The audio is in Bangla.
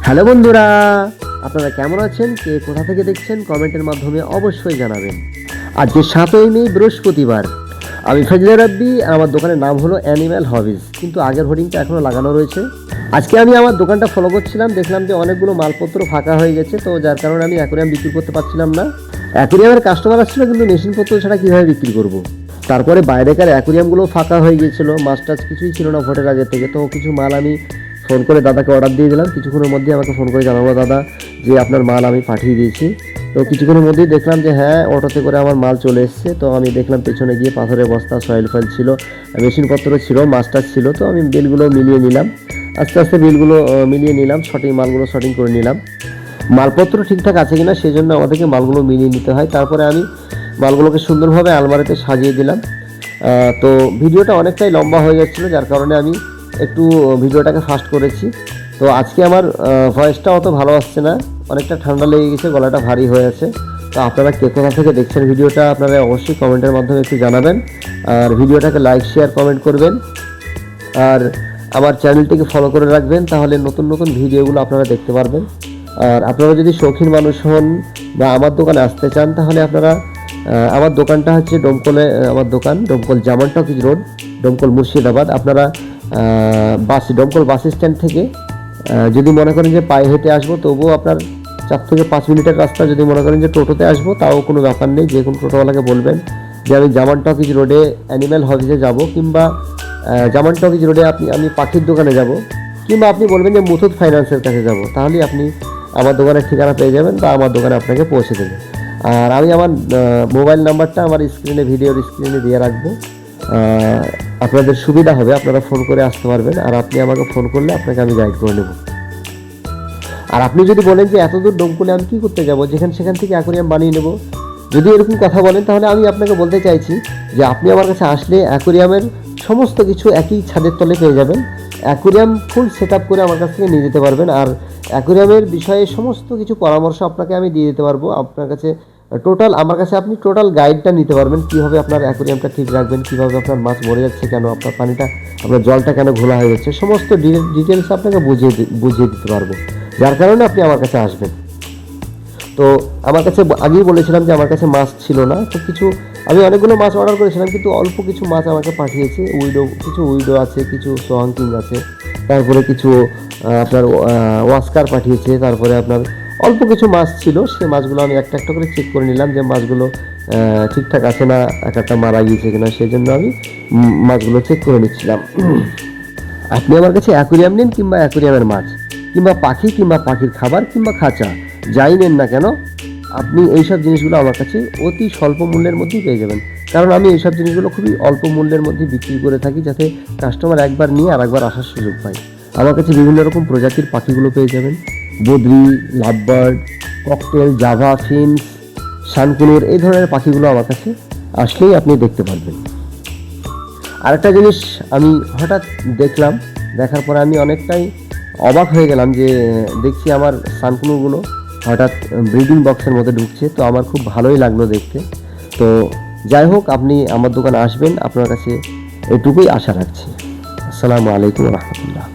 হ্যালো বন্ধুরা, আপনারা কেমন আছেন? কে কোথা থেকে দেখছেন কমেন্টের মাধ্যমে অবশ্যই জানাবেন। আজকে 7ই মে বৃহস্পতিবার। আমি ফজলে রাব্বি, আমার দোকানের নাম হলো অ্যানিম্যাল হবিজ, কিন্তু আগের হোর্ডিংটা এখনও লাগানো রয়েছে। আজকে আমি আমার দোকানটা ফলো করছিলাম, দেখলাম যে অনেকগুলো মালপত্র ফাঁকা হয়ে গেছে, তো যার কারণে আমি অ্যাকোরিয়াম বিক্রি করতে পারছিলাম না। অ্যাকোরিয়ামের কাস্টমার আসছিল, কিন্তু মেশিনপত্র ছাড়া কীভাবে বিক্রি করব। তারপরে বাইরেকার অ্যাকোরিয়ামগুলো ফাঁকা হয়ে গিয়েছিলো, মাছ টাছ কিছুই ছিল না ভোটের আগে থেকে। তো কিছু মাল আমি ফোন করে দাদাকে অর্ডার দিয়ে দিলাম। কিছুক্ষণের মধ্যে আমাকে ফোন করে জানালো দাদা যে আপনার মাল আমি পাঠিয়ে দিয়েছি। তো কিছুক্ষণের মধ্যেই দেখলাম যে হ্যাঁ, অটোতে করে আমার মাল চলে এসছে। তো আমি দেখলাম পেছনে গিয়ে পাথরের বস্তা, সয়েল ফয়েল ছিল, মেশিনপত্র ছিল, মাছ টাছ ছিল। তো আমি বিলগুলো মিলিয়ে নিলাম, আস্তে আস্তে বিলগুলো মিলিয়ে নিলাম, মালগুলো শর্টিং করে নিলাম। মালপত্র ঠিকঠাক আছে কিনা সেই জন্য আমাদেরকে মালগুলো মিলিয়ে নিতে হয়। তারপরে আমি মালগুলোকে সুন্দরভাবে আলমারিতে সাজিয়ে দিলাম। তো ভিডিওটা অনেকটাই লম্বা হয়ে যাচ্ছিলো, যার কারণে আমি একটু ভিডিওটাকে ফাস্ট করেছি। তো আজকে আমার ভয়েসটা অত ভালো আসছে না, অনেকটা ঠান্ডা লেগে গেছে, গলাটা ভারী হয়ে আছে। তো আপনারা কে কোথা থেকে দেখছেন ভিডিওটা আপনারা অবশ্যই কমেন্টের মাধ্যমে একটু জানাবেন, আর ভিডিওটাকে লাইক শেয়ার কমেন্ট করবেন, আর আমার চ্যানেলটিকে ফলো করে রাখবেন, তাহলে নতুন নতুন ভিডিওগুলো আপনারা দেখতে পারবেন। আর আপনারা যদি শৌখিন মানুষ হন বা আমার দোকানে আসতে চান, তাহলে আপনারা আমার দোকানটা হচ্ছে ডোমকলে, আমার দোকান ডোমকল জামান টকিজ রোড, ডোমকল মুর্শিদাবাদ। আপনারা ডোমকল বাস স্ট্যান্ড থেকে যদি মনে করেন যে পায়ে হেঁটে আসবো, তবুও আপনার 4 থেকে 5 মিনিটের রাস্তা। যদি মনে করেন যে টোটোতে আসবো, তাও কোনো ব্যাপার নেই। যে কোনো টোটোওয়ালাকে বলবেন যে আমি জামান টকিজ রোডে অ্যানিম্যাল হবিজে যাব, কিংবা জামান টকিজ রোডে আমি পাখির দোকানে যাব, কিংবা আপনি বলবেন যে মুথুট ফাইন্যান্সের কাছে যাব, তাহলেই আপনি আমার দোকানের ঠিকানা পেয়ে যাবেন, বা আমার দোকানে আপনাকে পৌঁছে দেবে। আর আমি আমার মোবাইল নাম্বারটা আমার ভিডিওর স্ক্রিনে দিয়ে রাখবো। আপনাদের সুবিধা হবে, আপনারা ফোন করে আসতে পারবেন, আর আপনি আমাকে ফোন করলে আপনাকে আমি গাইড করে নেব। আর আপনি যদি বলেন যে এতদূর ডোমকলে আমি কী করতে যাব, সেখান থেকে অ্যাকোরিয়াম বানিয়ে নেব, যদি এরকম কথা বলেন, তাহলে আমি আপনাকে বলতে চাইছি যে আপনি আমার কাছে আসলে অ্যাকোরিয়ামের সমস্ত কিছু একই ছাদের তলে পেয়ে যাবেন। অ্যাকোরিয়াম ফুল সেট আপ করে আমার কাছ থেকে নিয়ে যেতে পারবেন, আর অ্যাকোরিয়ামের বিষয়ে সমস্ত কিছু পরামর্শ আপনাকে আমি দিয়ে দিতে পারবো। আপনার কাছে আমার কাছে আপনি টোটাল গাইডটা নিতে পারবেন, কীভাবে আপনার অ্যাকোরিয়ামটা ঠিক রাখবেন, কীভাবে আপনার মাছ মরে যাচ্ছে কেন, আপনার জলটা কেন ঘোলা হয়ে যাচ্ছে, সমস্ত ডিটেলস আপনাকে বুঝিয়ে দিতে পারবো, যার কারণে আপনি আমার কাছে আসবেন। তো আমার কাছে আগেই বলেছিলাম যে আমার কাছে মাছ ছিল না, তো আমি অনেকগুলো মাছ অর্ডার করেছিলাম, কিন্তু অল্প কিছু মাছ আমাকে পাঠিয়েছে। কিছু উইডো আছে, কিছু সোয়াং কিং আছে, তারপরে কিছু আপনার ওয়াস্কার পাঠিয়েছে, তারপরে আপনার অল্প কিছু মাছ ছিল। সেই মাছগুলো আমি একটা একটা করে চেক করে নিলাম যে মাছগুলো ঠিকঠাক আছে না, একটা মারা গিয়েছে কিনা, সেই জন্য আমি মাছগুলো চেক করে নিচ্ছিলাম। আপনি আমার কাছে অ্যাকোরিয়াম নিন, কিংবা অ্যাকোরিয়ামের মাছ, কিংবা পাখি, কিংবা পাখির খাবার, কিংবা খাঁচা, যাই নেন না কেন, আপনি এইসব জিনিসগুলো আমার কাছে অতি স্বল্প মূল্যের মধ্যেই পেয়ে যাবেন। কারণ আমি এইসব জিনিসগুলো খুবই অল্প মূল্যের মধ্যে বিক্রি করে থাকি, যাতে কাস্টমার একবার নিয়ে আরেকবার আসার সুযোগ পায়। আমার কাছে বিভিন্ন রকম প্রজাতির পাখিগুলো পেয়ে যাবেন, বদ্রি, লাভবার্ড, ককটেল, জাভা ফিন্স, শানকুনুর, এই ধরনের পাখিগুলো আমার কাছে আসলেই আপনি দেখতে পারবেন। আরেকটা জিনিস আমি হঠাৎ দেখলাম, দেখার পরে আমি অনেকটাই অবাক হয়ে গেলাম যে দেখছি আমার সানকুনুরগুলো হঠাৎ ব্রিডিং বক্সের মধ্যে ঢুকছে। তো আমার খুব ভালোই লাগলো দেখতে। তো যাই হোক, আপনি আমার দোকানে আসবেন, আপনার কাছে এটুকুই আশা রাখছি। আসসালামু আলাইকুম রহমতুল্লাহ।